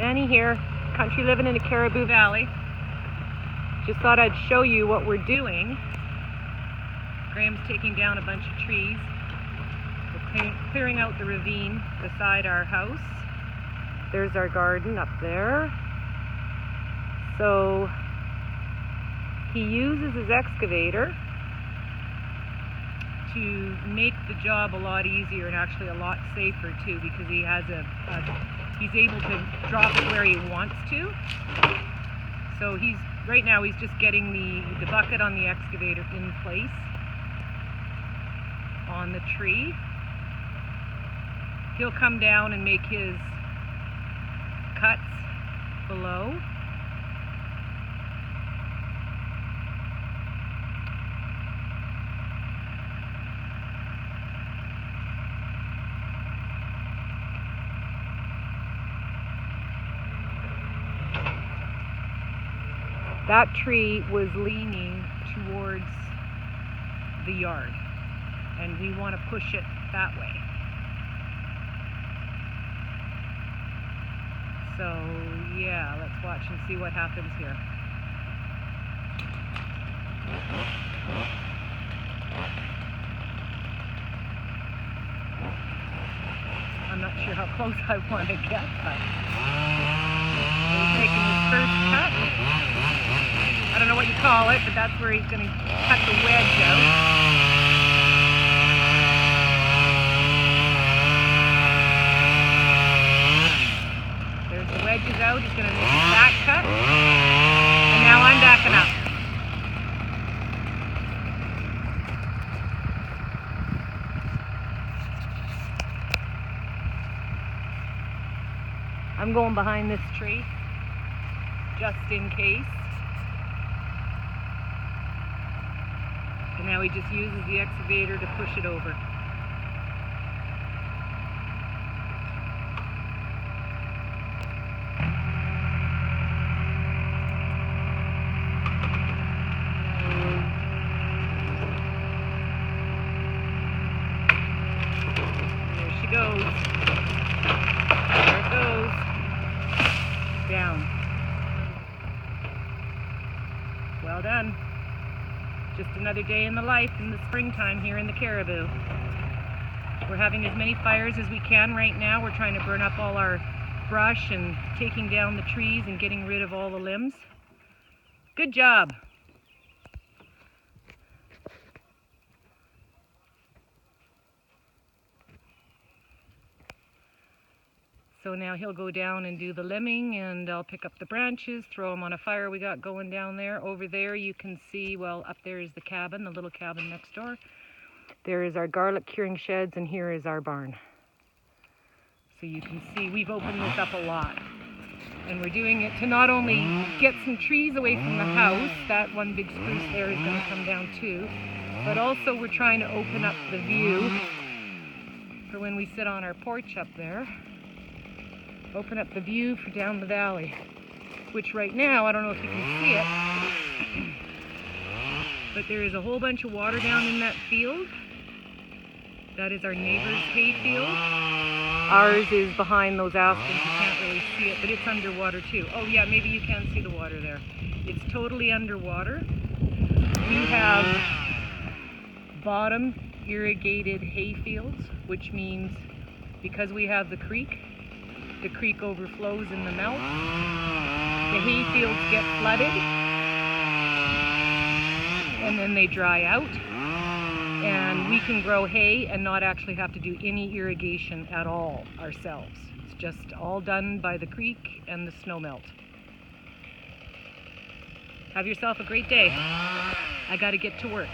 Annie here, country living in the Caribou Valley. Just thought I'd show you what we're doing. Graham's taking down a bunch of trees. We're clearing out the ravine beside our house. There's our garden up there. So he uses his excavator to make the job a lot easier and actually a lot safer too, because he has he's able to drop it where he wants to. So right now he's just getting the bucket on the excavator in place on the tree. He'll come down and make his cuts below. That tree was leaning towards the yard, and we want to push it that way. So yeah, let's watch and see what happens here. I'm not sure how close I want to get, but he's making his first cut. I don't know what you call it, but that's where he's going to cut the wedge out. There's the wedges out. He's going to make his back cut. And now I'm backing up. I'm going behind this tree, just in case. And now he just uses the excavator to push it over. There she goes. There it goes. Down. Well done. Just another day in the life in the springtime here in the Caribou. We're having as many fires as we can right now. We're trying to burn up all our brush and taking down the trees and getting rid of all the limbs. Good job. So now he'll go down and do the limbing, and I'll pick up the branches, throw them on a fire we got going down there. Over there you can see, well, up there is the cabin, the little cabin next door. There is our garlic curing sheds, and here is our barn. So you can see we've opened this up a lot. And we're doing it to not only get some trees away from the house, that one big spruce there is going to come down too, but also we're trying to open up the view for when we sit on our porch up there. Open up the view for down the valley, which right now, I don't know if you can see it, but there is a whole bunch of water down in that field. That is our neighbor's hay field. Ours is behind those aspens. You can't really see it, but it's underwater too. Oh yeah, maybe you can see the water there. It's totally underwater. We have bottom irrigated hay fields, which means because we have the creek overflows in the melt. The hay fields get flooded, and then they dry out, and we can grow hay and not actually have to do any irrigation at all ourselves. It's just all done by the creek and the snow melt. Have yourself a great day. I gotta get to work.